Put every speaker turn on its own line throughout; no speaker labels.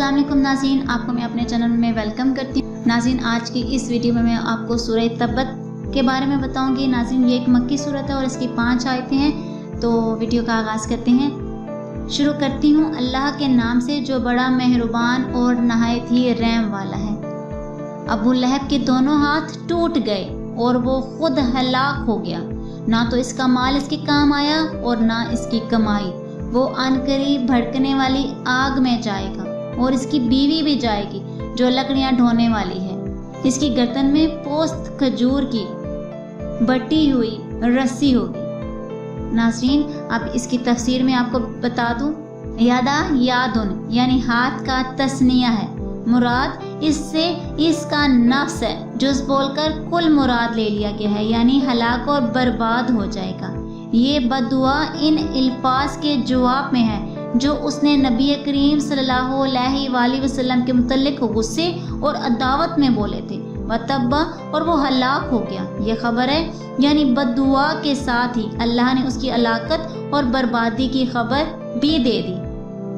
अस्सलाम वालेकुम नाज़रीन, आपको मैं अपने चैनल में वेलकम करती हूँ। नाज़रीन, आज की इस वीडियो में मैं आपको सूरह तब्बत के बारे में बताऊंगी। नाज़रीन, ये एक मक्की सूरत है और इसकी 5 आयतें हैं। तो वीडियो का आगाज़ करते हैं। शुरू करती हूँ अल्लाह के नाम से जो बड़ा मेहरबान और नहायत ही रहम वाला है। अबू लहब के दोनों हाथ टूट गए और वो खुद हलाक हो गया। ना तो इसका माल इसके काम आया और ना इसकी कमाई। वो अनकरीब भड़कने वाली आग में जाएगा और इसकी बीवी भी जाएगी जो लकड़ियां ढोने वाली है। इसकी गर्दन में पोस्त खजूर की बटी हुई रस्सी होगी। नाज़रीन, अब इसकी तफसीर में आपको बता दूं। यादा यादुन यानी हाथ का तस्निया है। मुराद इससे इसका नफ्स है। जुज़ बोलकर कुल मुराद ले लिया गया है, यानी हलाक और बर्बाद हो जाएगा। ये बदुआ इन अल्फाज के जवाब में है जो उसने नबी करीम सल्लल्लाहु अलैहि वसल्लम के मुतल्लिक गुस्से और अदावत में बोले थे। वतब्बा और वो हलाक हो गया। ये खबर है, यानी बदुआ के साथ ही अल्लाह ने उसकी हलाकत और बर्बादी की खबर भी दे दी।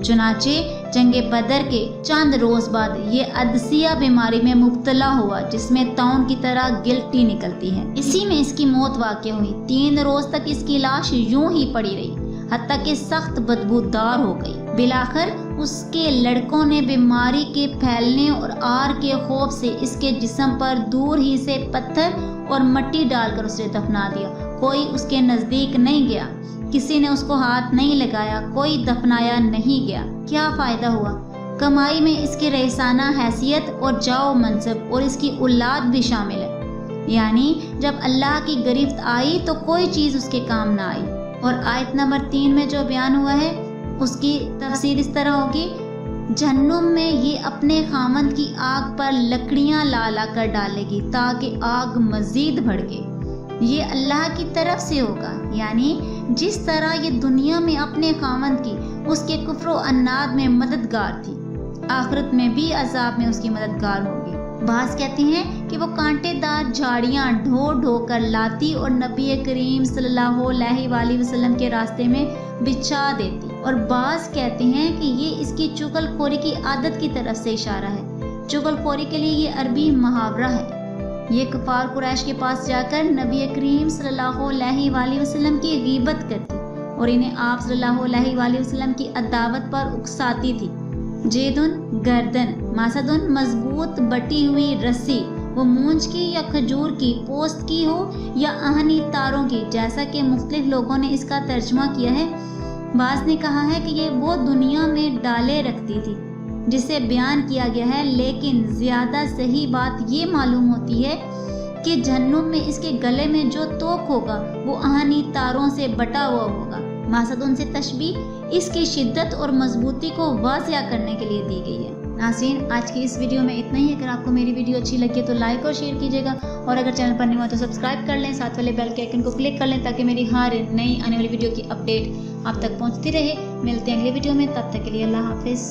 चुनाचे जंगे बदर के चंद रोज बाद ये अदसिया बीमारी में मुब्तला हुआ, जिसमें ताउन की तरह गिल्टी निकलती है। इसी में इसकी मौत वाक़ हुई। 3 रोज तक इसकी लाश यूं ही पड़ी रही, हत्ता कि सख्त बदबूदार हो गई। बिलाखिर उसके लड़कों ने बीमारी के फैलने और आर के खौफ से इसके जिस्म पर दूर ही से पत्थर और मिट्टी डालकर उसे दफना दिया। कोई उसके नज़दीक नहीं गया, किसी ने उसको हाथ नहीं लगाया, कोई दफनाया नहीं गया। क्या फ़ायदा हुआ? कमाई में इसकी रईसाना हैसियत और जाओ मनसब और इसकी औलाद भी शामिल है। यानी जब अल्लाह की गिरफ्त आई तो कोई चीज़ उसके काम ना आई। और आयत नंबर 3 में जो बयान हुआ है उसकी तफसीर इस तरह होगी। जहन्नुम में ये अपने खामंद की आग पर लकड़ियां ला ला कर डालेगी ताकि आग मजीद भड़के। ये अल्लाह की तरफ से होगा, यानी जिस तरह ये दुनिया में अपने खामंद की उसके कुफ्र व अन्नाद में मददगार थी, आखिरत में भी अजाब में उसकी मददगार होगी। बास कहते हैं कि वो कांटेदार झाड़ियाँ ढो ढो कर लाती और नबी करीम सल्लल्लाहु अलैहि वसल्लम के रास्ते में बिछा देती। और बास कहते हैं कि ये इसकी चुगलखोरी की आदत की तरफ से इशारा है। चुगलखोरी के लिए ये अरबी मुहावरा है। ये कफार कुरैश के पास जाकर नबी करीम सल्लल्लाहु अलैहि वसल्लम की गीबत करती और इन्हें आप सल्लल्लाहु अलैहि वसल्लम की अदावत पर उकसाती थी। जेदुन गर्दन, मासदुन मजबूत बटी हुई रस्सी, वो मूंज की या खजूर की, पोस्त की हो या आहनी तारों की, जैसा कि मुख्तलिफ लोगों ने इसका तर्जमा किया है। बास ने कहा है कि ये वो दुनिया में डाले रखती थी जिसे बयान किया गया है, लेकिन ज़्यादा सही बात ये मालूम होती है कि जहन्नुम में इसके गले में जो तोक होगा वो आहनी तारों से बटा हुआ होगा। मासदुन से तशबीह इसकी शिद्दत और मजबूती को वाज़िया करने के लिए दी गई है। नाज़रीन, आज की इस वीडियो में इतना ही। अगर आपको मेरी वीडियो अच्छी लगी तो लाइक और शेयर कीजिएगा, और अगर चैनल पर नहीं हुआ तो सब्सक्राइब कर लें, साथ वाले बेल के आइकन को क्लिक कर लें ताकि मेरी हर नई आने वाली वीडियो की अपडेट आप तक पहुंचती रहे। मिलते हैं अगली वीडियो में, तब तक के लिए अल्लाह हाफिज़।